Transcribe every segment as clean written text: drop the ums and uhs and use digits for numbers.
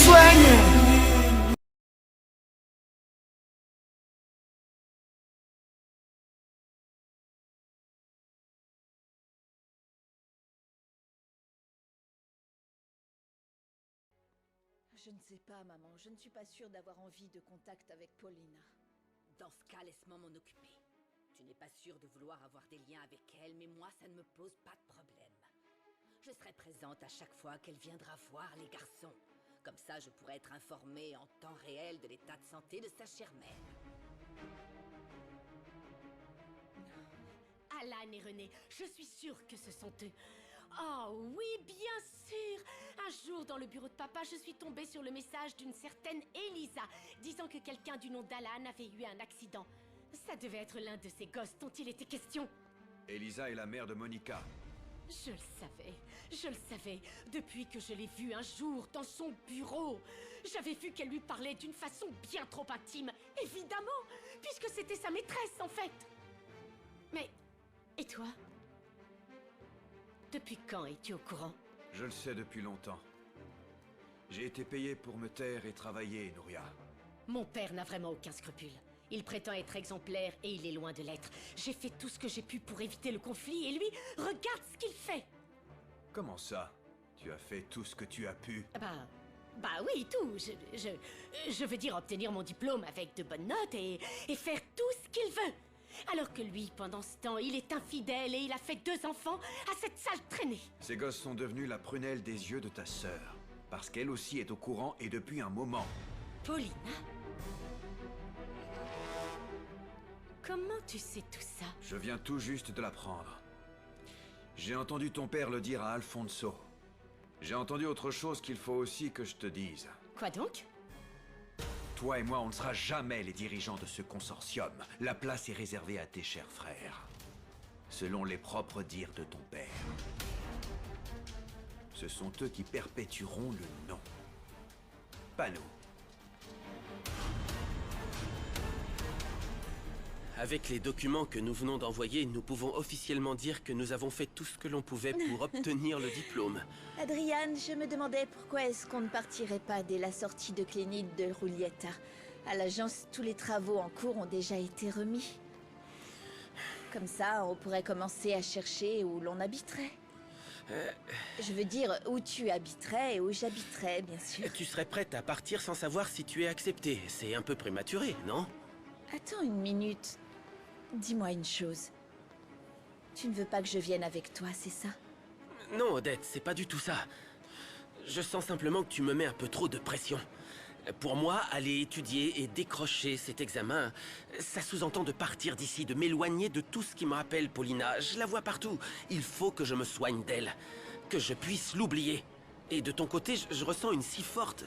soigne. Je ne sais pas, maman. Je ne suis pas sûre d'avoir envie de contact avec Paulina. Dans ce cas, laisse-moi m'en occuper. Tu n'es pas sûre de vouloir avoir des liens avec elle, mais moi, ça ne me pose pas de problème. Je serai présente à chaque fois qu'elle viendra voir les garçons. Comme ça, je pourrai être informée en temps réel de l'état de santé de sa chère mère. Alan et René, je suis sûre que ce sont eux. Oh oui, bien sûr. Un jour, dans le bureau de papa, je suis tombée sur le message d'une certaine Elisa, disant que quelqu'un du nom d'Alan avait eu un accident. Ça devait être l'un de ces gosses dont il était question. Elisa est la mère de Monica. Je le savais, depuis que je l'ai vue un jour dans son bureau. J'avais vu qu'elle lui parlait d'une façon bien trop intime, évidemment, puisque c'était sa maîtresse en fait. Mais, et toi? Depuis quand es-tu au courant? Je le sais depuis longtemps. J'ai été payé pour me taire et travailler, Nouria. Mon père n'a vraiment aucun scrupule. Il prétend être exemplaire et il est loin de l'être. J'ai fait tout ce que j'ai pu pour éviter le conflit et lui, regarde ce qu'il fait! Comment ça? Tu as fait tout ce que tu as pu? Bah oui, tout. Je veux dire obtenir mon diplôme avec de bonnes notes et faire tout ce qu'il veut. Alors que lui, pendant ce temps, il est infidèle et il a fait 2 enfants à cette sale traînée. Ces gosses sont devenus la prunelle des yeux de ta sœur. Parce qu'elle aussi est au courant et depuis un moment. Paulina? Comment tu sais tout ça? Je viens tout juste de l'apprendre. J'ai entendu ton père le dire à Alfonso. J'ai entendu autre chose qu'il faut aussi que je te dise. Quoi donc? Toi et moi, on ne sera jamais les dirigeants de ce consortium. La place est réservée à tes chers frères. Selon les propres dires de ton père. Ce sont eux qui perpétueront le nom. Pas nous. Avec les documents que nous venons d'envoyer, nous pouvons officiellement dire que nous avons fait tout ce que l'on pouvait pour obtenir le diplôme. Adriane, je me demandais pourquoi est-ce qu'on ne partirait pas dès la sortie de clinique de Julieta. À l'agence, tous les travaux en cours ont déjà été remis. Comme ça, on pourrait commencer à chercher où l'on habiterait. Je veux dire, où tu habiterais et où j'habiterais, bien sûr. Tu serais prête à partir sans savoir si tu es acceptée. C'est un peu prématuré, non? Attends une minute. Dis-moi une chose. Tu ne veux pas que je vienne avec toi, c'est ça? Non, Odette, c'est pas du tout ça. Je sens simplement que tu me mets un peu trop de pression. Pour moi, aller étudier et décrocher cet examen, ça sous-entend de partir d'ici, de m'éloigner de tout ce qui me rappelle Paulina. Je la vois partout. Il faut que je me soigne d'elle, que je puisse l'oublier. Et de ton côté, je ressens une si forte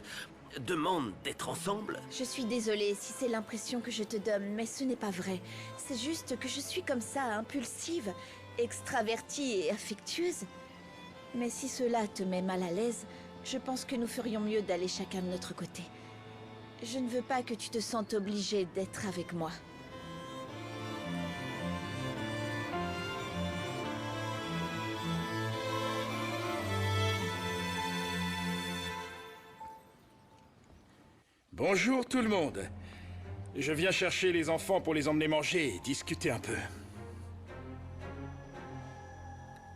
demande d'être ensemble. Je suis désolée si c'est l'impression que je te donne, mais ce n'est pas vrai. C'est juste que je suis comme ça, impulsive, extravertie et affectueuse. Mais si cela te met mal à l'aise, je pense que nous ferions mieux d'aller chacun de notre côté. Je ne veux pas que tu te sentes obligée d'être avec moi. Bonjour tout le monde. Je viens chercher les enfants pour les emmener manger et discuter un peu.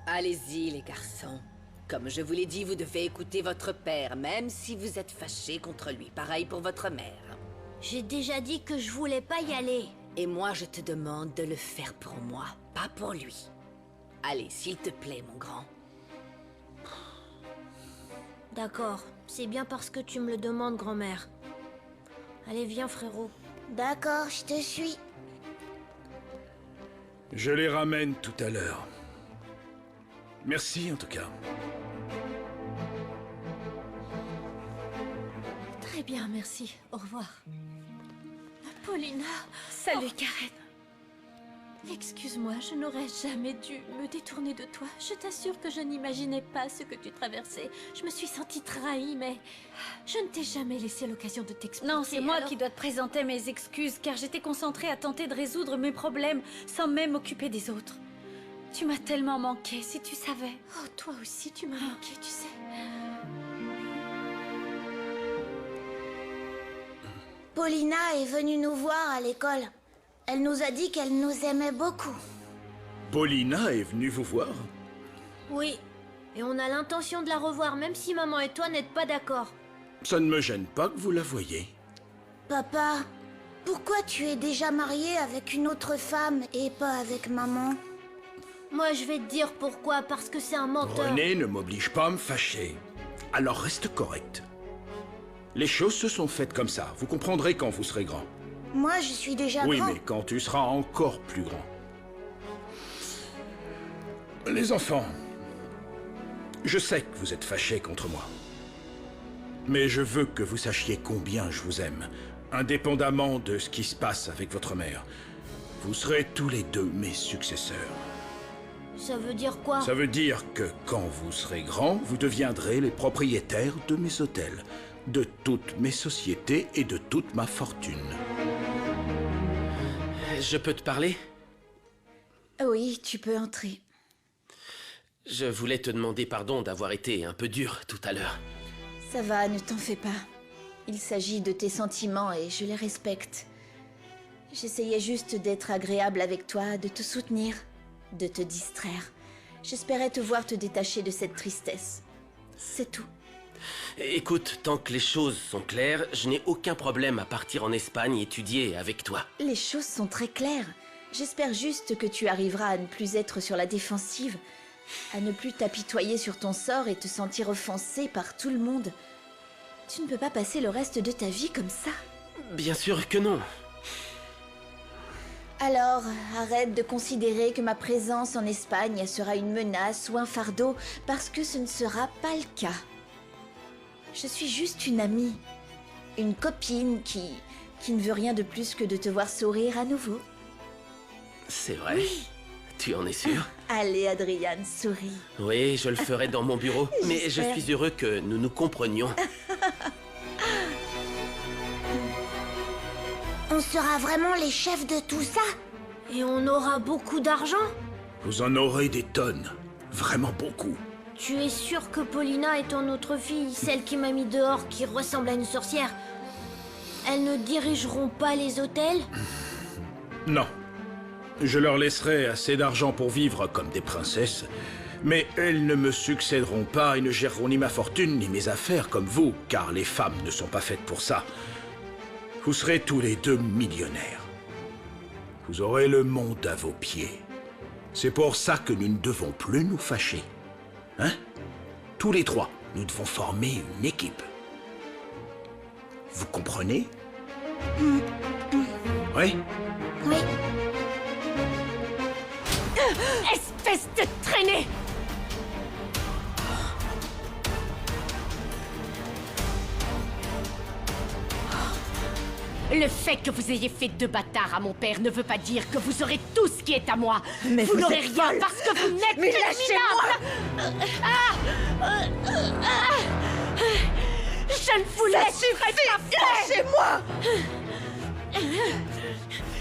Allez-y, les garçons. Comme je vous l'ai dit, vous devez écouter votre père, même si vous êtes fâchés contre lui. Pareil pour votre mère. J'ai déjà dit que je voulais pas y aller. Et moi, je te demande de le faire pour moi, pas pour lui. Allez, s'il te plaît, mon grand. D'accord, c'est bien parce que tu me le demandes, grand-mère. Allez, viens, frérot. D'accord, je te suis. Je les ramène tout à l'heure. Merci en tout cas. Très bien, merci. Au revoir. Paulina. Salut, Karen. Excuse-moi, je n'aurais jamais dû me détourner de toi. Je t'assure que je n'imaginais pas ce que tu traversais. Je me suis sentie trahie, mais je ne t'ai jamais laissé l'occasion de t'expliquer. Non, c'est moi qui dois te présenter mes excuses, car j'étais concentrée à tenter de résoudre mes problèmes sans même m'occuper des autres. Tu m'as tellement manqué, si tu savais. Oh, toi aussi, tu m'as manqué, tu sais. Paulina est venue nous voir à l'école. Elle nous a dit qu'elle nous aimait beaucoup. Paulina est venue vous voir? Oui, et on a l'intention de la revoir, même si maman et toi n'êtes pas d'accord. Ça ne me gêne pas que vous la voyiez. Papa, pourquoi tu es déjà marié avec une autre femme et pas avec maman? Moi, je vais te dire pourquoi, parce que c'est un menteur. René ne m'oblige pas à me fâcher. Alors reste correct. Les choses se sont faites comme ça. Vous comprendrez quand vous serez grand. Moi, je suis déjà Oui, grand. mais quand tu seras encore plus grand. Les enfants, je sais que vous êtes fâchés contre moi. Mais je veux que vous sachiez combien je vous aime, indépendamment de ce qui se passe avec votre mère. Vous serez tous les deux mes successeurs. Ça veut dire quoi? Ça veut dire que quand vous serez grands, vous deviendrez les propriétaires de mes hôtels, de toutes mes sociétés et de toute ma fortune. Je peux te parler? Oui, tu peux entrer. Je voulais te demander pardon d'avoir été un peu dur tout à l'heure. Ça va, ne t'en fais pas. Il s'agit de tes sentiments et je les respecte. J'essayais juste d'être agréable avec toi, de te soutenir, de te distraire. J'espérais te voir te détacher de cette tristesse. C'est tout. Écoute, tant que les choses sont claires, je n'ai aucun problème à partir en Espagne étudier avec toi. Les choses sont très claires. J'espère juste que tu arriveras à ne plus être sur la défensive, à ne plus t'apitoyer sur ton sort et te sentir offensé par tout le monde. Tu ne peux pas passer le reste de ta vie comme ça. Bien sûr que non. Alors, arrête de considérer que ma présence en Espagne sera une menace ou un fardeau, parce que ce ne sera pas le cas. Je suis juste une amie, une copine qui ne veut rien de plus que de te voir sourire à nouveau. C'est vrai? Oui. Tu en es sûr? Allez, Adriane, souris. Oui, je le ferai dans mon bureau, mais je suis heureux que nous nous comprenions. On sera vraiment les chefs de tout ça? Et on aura beaucoup d'argent? Vous en aurez des tonnes. Vraiment beaucoup. Tu es sûr que Paulina est ton autre fille, celle qui m'a mis dehors, qui ressemble à une sorcière? Elles ne dirigeront pas les hôtels? Non. Je leur laisserai assez d'argent pour vivre comme des princesses, mais elles ne me succéderont pas et ne géreront ni ma fortune ni mes affaires comme vous, car les femmes ne sont pas faites pour ça. Vous serez tous les deux millionnaires. Vous aurez le monde à vos pieds. C'est pour ça que nous ne devons plus nous fâcher. Hein? Tous les trois, nous devons former une équipe. Vous comprenez? Oui? Oui. Espèce de traînée! Le fait que vous ayez fait 2 bâtards à mon père ne veut pas dire que vous aurez tout ce qui est à moi. Mais vous n'aurez êtes rien folle. parce que vous n'êtes Mais que je ne vous laisserai pas faire. Lâchez-moi!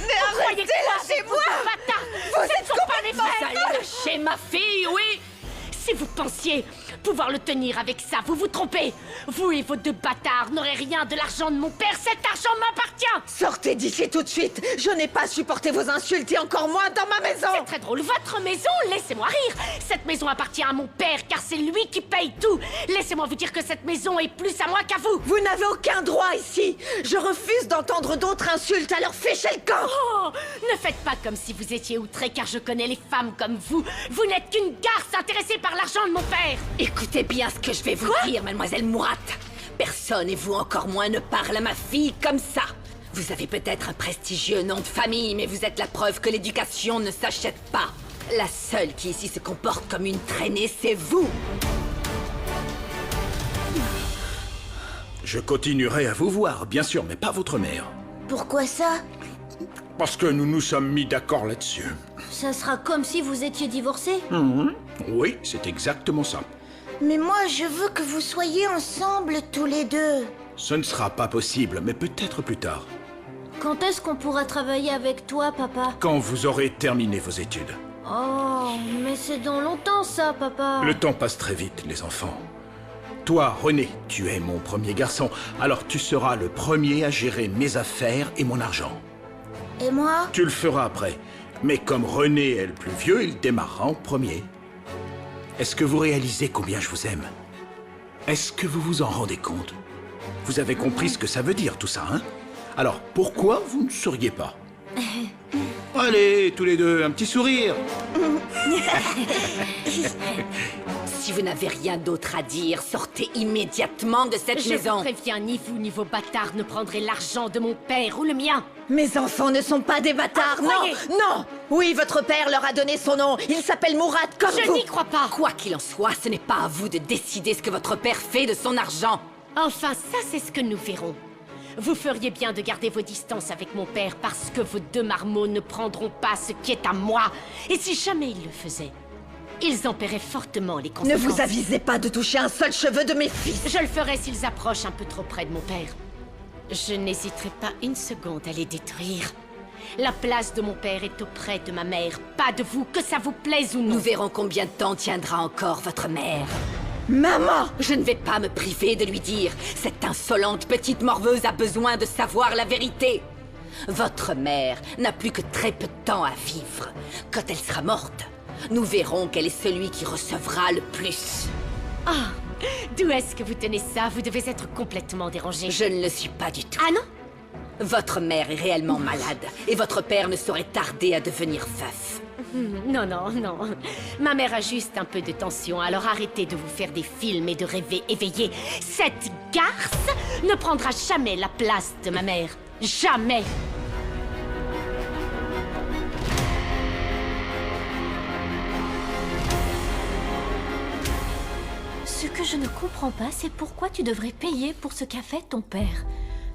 Mais arrêtez, lâchez-moi! Ce ne sont pas les faits! Lâchez ma fille, oui! Si vous pensiez pouvoir le tenir avec ça, vous vous trompez! Vous et vos 2 bâtards n'aurez rien de l'argent de mon père, cet argent m'appartient! Sortez d'ici tout de suite! Je n'ai pas supporté vos insultes et encore moins dans ma maison! C'est très drôle, votre maison, laissez-moi rire! Cette maison appartient à mon père car c'est lui qui paye tout! Laissez-moi vous dire que cette maison est plus à moi qu'à vous! Vous n'avez aucun droit ici! Je refuse d'entendre d'autres insultes, alors fichez le camp! Oh! Ne faites pas comme si vous étiez outré car je connais les femmes comme vous! Vous n'êtes qu'une garce intéressée par l'argent de mon père! Écoutez bien ce que je vais vous dire, mademoiselle Murat. Personne, et vous encore moins, ne parle à ma fille comme ça. Vous avez peut-être un prestigieux nom de famille, mais vous êtes la preuve que l'éducation ne s'achète pas. La seule qui ici se comporte comme une traînée, c'est vous. Je continuerai à vous voir, bien sûr, mais pas votre mère. Pourquoi ça? Parce que nous nous sommes mis d'accord là-dessus. Ça sera comme si vous étiez divorcés? Oui, c'est exactement ça. Mais moi, je veux que vous soyez ensemble tous les deux. Ce ne sera pas possible, mais peut-être plus tard. Quand est-ce qu'on pourra travailler avec toi, papa? Quand vous aurez terminé vos études. Oh, mais c'est dans longtemps ça, papa. Le temps passe très vite, les enfants. Toi, René, tu es mon premier garçon, alors tu seras le premier à gérer mes affaires et mon argent. Et moi? Tu le feras après. Mais comme René est le plus vieux, il démarrera en premier. Est-ce que vous réalisez combien je vous aime? Est-ce que vous vous en rendez compte? Vous avez compris ce que ça veut dire tout ça, hein? Alors, pourquoi vous ne souriez pas? Allez, tous les deux, un petit sourire. Si vous n'avez rien d'autre à dire, sortez immédiatement de cette Je maison. vous préviens, ni vous ni vos bâtards ne prendrez l'argent de mon père ou le mien. Mes enfants ne sont pas des bâtards, croyez. non! Oui, votre père leur a donné son nom. Il s'appelle Mourad, comme Je vous. n'y crois pas. Quoi qu'il en soit, ce n'est pas à vous de décider ce que votre père fait de son argent. Enfin, ça, c'est ce que nous verrons. Vous feriez bien de garder vos distances avec mon père parce que vos deux marmots ne prendront pas ce qui est à moi. Et si jamais ils le faisaient, ils en paieraient fortement les Ne conséquences. vous avisez pas de toucher un seul cheveu de mes fils. Je le ferai s'ils approchent un peu trop près de mon père. Je n'hésiterai pas une seconde à les détruire. La place de mon père est auprès de ma mère, pas de vous, que ça vous plaise ou non. Nous verrons combien de temps tiendra encore votre mère. Maman! Je ne vais pas me priver de lui dire. Cette insolente petite morveuse a besoin de savoir la vérité. Votre mère n'a plus que très peu de temps à vivre. Quand elle sera morte, nous verrons quel est celui qui recevra le plus. Ah, d'où est-ce que vous tenez ça? Vous devez être complètement dérangé. Je ne le suis pas du tout. Ah non? Votre mère est réellement malade, et votre père ne saurait tarder à devenir veuf. Non, non, non. Ma mère a juste un peu de tension, alors arrêtez de vous faire des films et de rêver éveillé. Cette garce ne prendra jamais la place de ma mère. Jamais! Ce que je ne comprends pas, c'est pourquoi tu devrais payer pour ce qu'a fait ton père.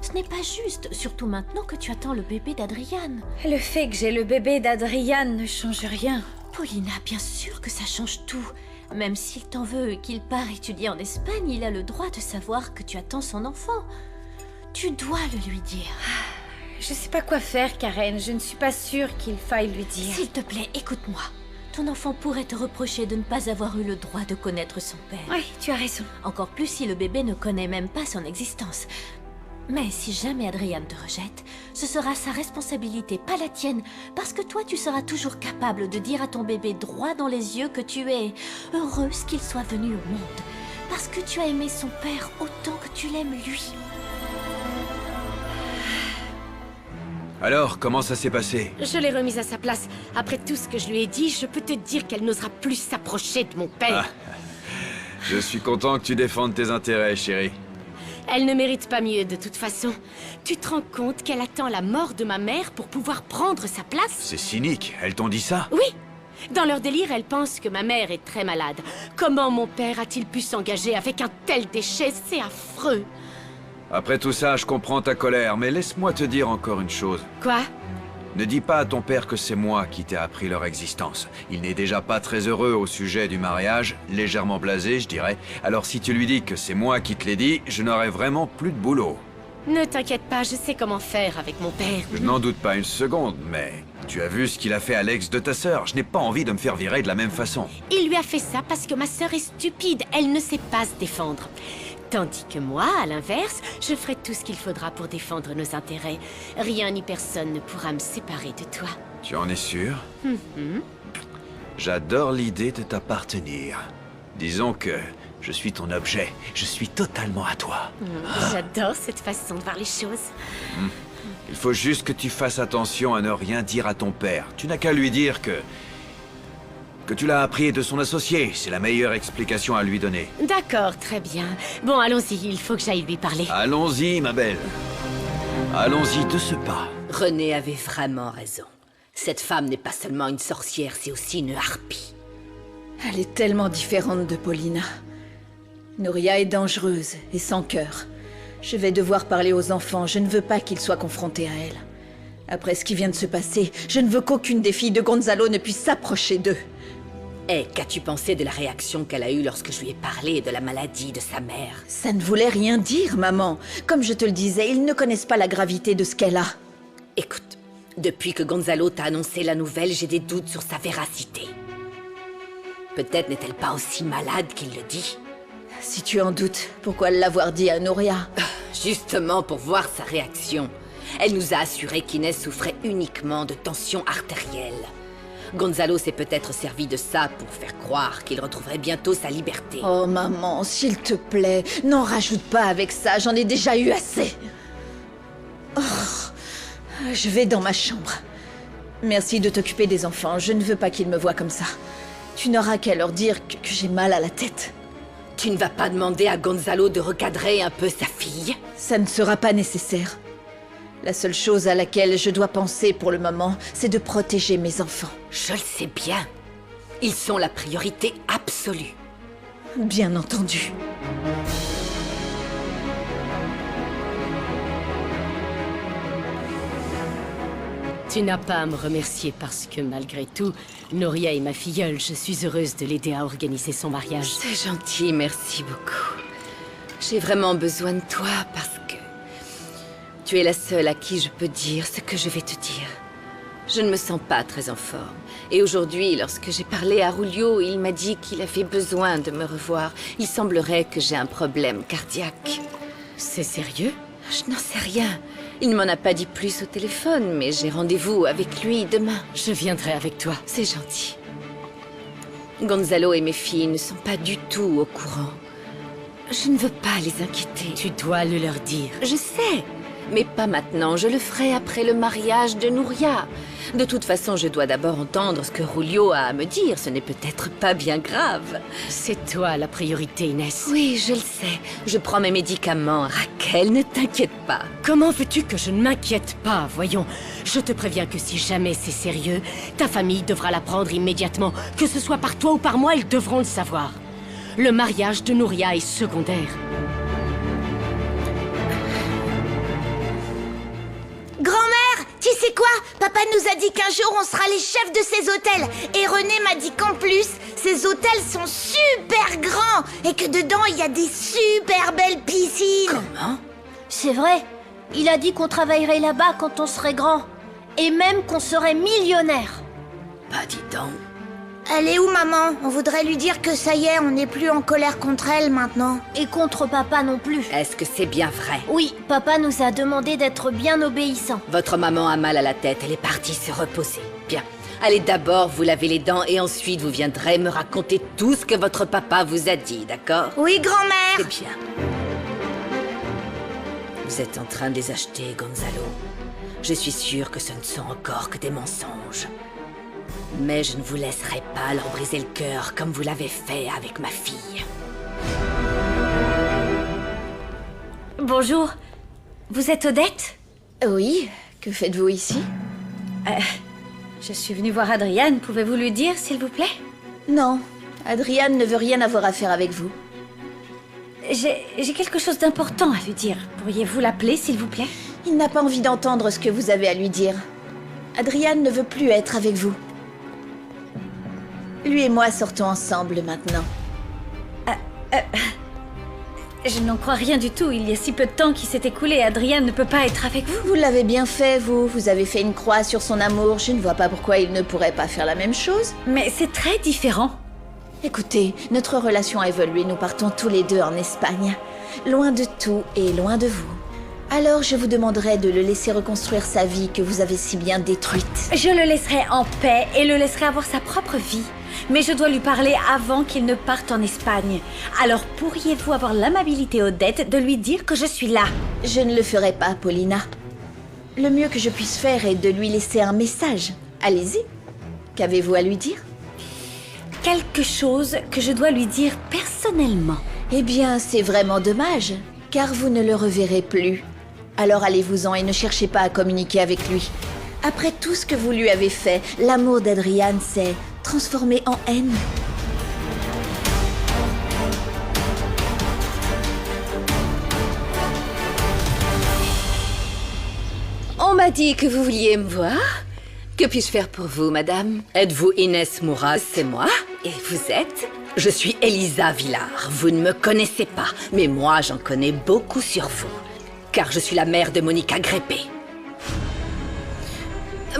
Ce n'est pas juste, surtout maintenant que tu attends le bébé d'Adriane. Le fait que j'ai le bébé d'Adriane ne change rien. Paulina, bien sûr que ça change tout. Même s'il t'en veut et qu'il part étudier en Espagne, il a le droit de savoir que tu attends son enfant. Tu dois le lui dire. Je sais pas quoi faire, Karen. Je ne suis pas sûre qu'il faille lui dire. S'il te plaît, écoute-moi. Ton enfant pourrait te reprocher de ne pas avoir eu le droit de connaître son père. Oui, tu as raison. Encore plus si le bébé ne connaît même pas son existence. Mais si jamais Adriane te rejette, ce sera sa responsabilité, pas la tienne. Parce que toi, tu seras toujours capable de dire à ton bébé droit dans les yeux que tu es heureuse qu'il soit venu au monde. Parce que tu as aimé son père autant que tu l'aimes lui. Alors, comment ça s'est passé? Je l'ai remise à sa place. Après tout ce que je lui ai dit, je peux te dire qu'elle n'osera plus s'approcher de mon père. Je suis content que tu défendes tes intérêts, chérie. Elle ne mérite pas mieux de toute façon. Tu te rends compte qu'elle attend la mort de ma mère pour pouvoir prendre sa place? C'est cynique, elles t'ont dit ça? Oui. Dans leur délire, elles pensent que ma mère est très malade. Comment mon père a-t-il pu s'engager avec un tel déchet? C'est affreux. Après tout ça, je comprends ta colère, mais laisse-moi te dire encore une chose. Quoi? Ne dis pas à ton père que c'est moi qui t'ai appris leur existence. Il n'est déjà pas très heureux au sujet du mariage, légèrement blasé, je dirais. Alors si tu lui dis que c'est moi qui te l'ai dit, je n'aurai vraiment plus de boulot. Ne t'inquiète pas, je sais comment faire avec mon père. Je n'en doute pas une seconde, mais tu as vu ce qu'il a fait à l'ex de ta sœur. Je n'ai pas envie de me faire virer de la même façon. Il lui a fait ça parce que ma sœur est stupide. Elle ne sait pas se défendre. Tandis que moi, à l'inverse, je ferai tout ce qu'il faudra pour défendre nos intérêts. Rien ni personne ne pourra me séparer de toi. Tu en es sûr? J'adore l'idée de t'appartenir. Disons que je suis ton objet. Je suis totalement à toi. J'adore cette façon de voir les choses. Il faut juste que tu fasses attention à ne rien dire à ton père. Tu n'as qu'à lui dire que tu l'as appris de son associé. C'est la meilleure explication à lui donner. D'accord, très bien. Bon, allons-y, il faut que j'aille lui parler. Allons-y, ma belle. Allons-y de ce pas. René avait vraiment raison. Cette femme n'est pas seulement une sorcière, c'est aussi une harpie. Elle est tellement différente de Paulina. Nouria est dangereuse et sans cœur. Je vais devoir parler aux enfants. Je ne veux pas qu'ils soient confrontés à elle. Après ce qui vient de se passer, je ne veux qu'aucune des filles de Gonzalo ne puisse s'approcher d'eux. Et qu'as-tu pensé de la réaction qu'elle a eue lorsque je lui ai parlé de la maladie de sa mère? Ça ne voulait rien dire, maman. Comme je te le disais, ils ne connaissent pas la gravité de ce qu'elle a. Écoute, depuis que Gonzalo t'a annoncé la nouvelle, j'ai des doutes sur sa véracité. Peut-être n'est-elle pas aussi malade qu'il le dit. Si tu en doutes, pourquoi l'avoir dit à Nouria? Justement pour voir sa réaction. Elle nous a assuré qu'Inès souffrait uniquement de tension artérielle. Gonzalo s'est peut-être servi de ça pour faire croire qu'il retrouverait bientôt sa liberté. Oh maman, s'il te plaît, n'en rajoute pas avec ça, j'en ai déjà eu assez. Oh, je vais dans ma chambre. Merci de t'occuper des enfants, je ne veux pas qu'ils me voient comme ça. Tu n'auras qu'à leur dire que j'ai mal à la tête. Tu ne vas pas demander à Gonzalo de recadrer un peu sa fille? Ça ne sera pas nécessaire. La seule chose à laquelle je dois penser pour le moment, c'est de protéger mes enfants. Je le sais bien. Ils sont la priorité absolue. Bien entendu. Tu n'as pas à me remercier parce que malgré tout, Nouria est ma filleule. Je suis heureuse de l'aider à organiser son mariage. C'est gentil, merci beaucoup. J'ai vraiment besoin de toi parce que tu es la seule à qui je peux dire ce que je vais te dire. Je ne me sens pas très en forme. Et aujourd'hui, lorsque j'ai parlé à Rulio, il m'a dit qu'il avait besoin de me revoir. Il semblerait que j'ai un problème cardiaque. C'est sérieux? Je n'en sais rien. Il ne m'en a pas dit plus au téléphone, mais j'ai rendez-vous avec lui demain. Je viendrai avec toi. C'est gentil. Gonzalo et mes filles ne sont pas du tout au courant. Je ne veux pas les inquiéter. Tu dois le leur dire. Je sais, mais pas maintenant. Je le ferai après le mariage de Nouria. De toute façon, je dois d'abord entendre ce que Rulio a à me dire. Ce n'est peut-être pas bien grave. C'est toi la priorité, Inès. Oui, je le sais. Je prends mes médicaments. Raquel, ne t'inquiète pas. Comment veux-tu que je ne m'inquiète pas? Voyons, je te préviens que si jamais c'est sérieux, ta famille devra l'apprendre immédiatement. Que ce soit par toi ou par moi, ils devront le savoir. Le mariage de Nouria est secondaire. Grand-mère, tu sais quoi? Papa nous a dit qu'un jour on sera les chefs de ces hôtels. Et René m'a dit qu'en plus, ces hôtels sont super grands. Et que dedans, il y a des super belles piscines. Comment? C'est vrai. Il a dit qu'on travaillerait là-bas quand on serait grand. Et même qu'on serait millionnaire. Bah dis donc. Elle est où, maman? On voudrait lui dire que ça y est, on n'est plus en colère contre elle maintenant. Et contre papa non plus. Est-ce que c'est bien vrai? Oui, papa nous a demandé d'être bien obéissants. Votre maman a mal à la tête, elle est partie se reposer. Bien. Allez d'abord vous laver les dents et ensuite vous viendrez me raconter tout ce que votre papa vous a dit, d'accord? Oui, grand-mère. C'est bien. Vous êtes en train de les acheter, Gonzalo. Je suis sûre que ce ne sont encore que des mensonges. Mais je ne vous laisserai pas leur briser le cœur comme vous l'avez fait avec ma fille. Bonjour. Vous êtes Odette? Oui, que faites-vous ici? Je suis venue voir Adriane. Pouvez-vous lui dire, s'il vous plaît? Non, Adriane ne veut rien avoir à faire avec vous. J'ai quelque chose d'important à lui dire. Pourriez-vous l'appeler, s'il vous plaît? Il n'a pas envie d'entendre ce que vous avez à lui dire. Adriane ne veut plus être avec vous. Lui et moi sortons ensemble maintenant. Je n'en crois rien du tout. Il y a si peu de temps qui s'est écoulé. Adriane ne peut pas être avec vous. Vous l'avez bien fait, vous. Vous avez fait une croix sur son amour. Je ne vois pas pourquoi il ne pourrait pas faire la même chose. Mais c'est très différent. Écoutez, notre relation a évolué. Nous partons tous les deux en Espagne. Loin de tout et loin de vous. Alors je vous demanderai de le laisser reconstruire sa vie que vous avez si bien détruite. Je le laisserai en paix et le laisserai avoir sa propre vie. Mais je dois lui parler avant qu'il ne parte en Espagne. Alors pourriez-vous avoir l'amabilité, Odette, de lui dire que je suis là? Je ne le ferai pas, Paulina. Le mieux que je puisse faire est de lui laisser un message. Allez-y. Qu'avez-vous à lui dire? Quelque chose que je dois lui dire personnellement. Eh bien, c'est vraiment dommage, car vous ne le reverrez plus. Alors allez-vous-en et ne cherchez pas à communiquer avec lui. Après tout ce que vous lui avez fait, l'amour d'Adriane s'est transformé en haine. On m'a dit que vous vouliez me voir. Que puis-je faire pour vous, madame? Êtes-vous Inès Mouras? C'est moi. Et vous êtes? Je suis Elisa Villard. Vous ne me connaissez pas, mais moi j'en connais beaucoup sur vous. Car je suis la mère de Monica Greppé.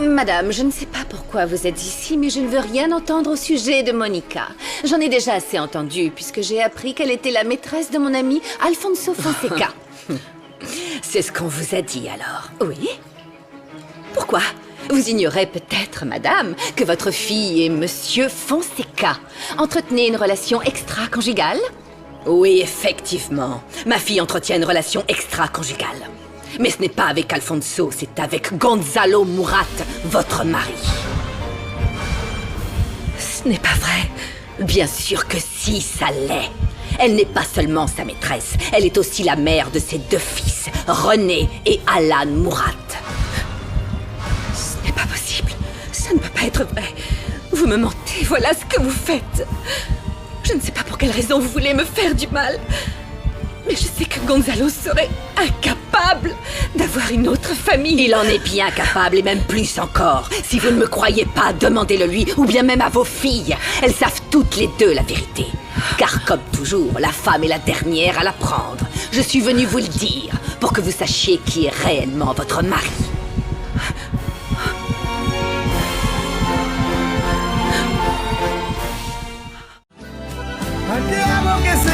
Madame, je ne sais pas pourquoi vous êtes ici, mais je ne veux rien entendre au sujet de Monica. J'en ai déjà assez entendu, puisque j'ai appris qu'elle était la maîtresse de mon ami Alfonso Fonseca. C'est ce qu'on vous a dit alors, oui? Pourquoi? Vous ignorez peut-être, madame, que votre fille et monsieur Fonseca entretenaient une relation extra-conjugale? Oui, effectivement. Ma fille entretient une relation extra-conjugale. Mais ce n'est pas avec Alfonso, c'est avec Gonzalo Murat, votre mari. Ce n'est pas vrai. Bien sûr que si, ça l'est. Elle n'est pas seulement sa maîtresse, elle est aussi la mère de ses 2 fils, René et Alan Murat. Ce n'est pas possible. Ça ne peut pas être vrai. Vous me mentez, voilà ce que vous faites. Je ne sais pas pour quelle raison vous voulez me faire du mal. Mais je sais que Gonzalo serait incapable d'avoir une autre famille. Il en est bien capable, et même plus encore. Si vous ne me croyez pas, demandez-le lui, ou bien même à vos filles. Elles savent toutes les 2 la vérité. Car comme toujours, la femme est la dernière à l'apprendre. Je suis venue vous le dire, pour que vous sachiez qui est réellement votre mari. Te amo que se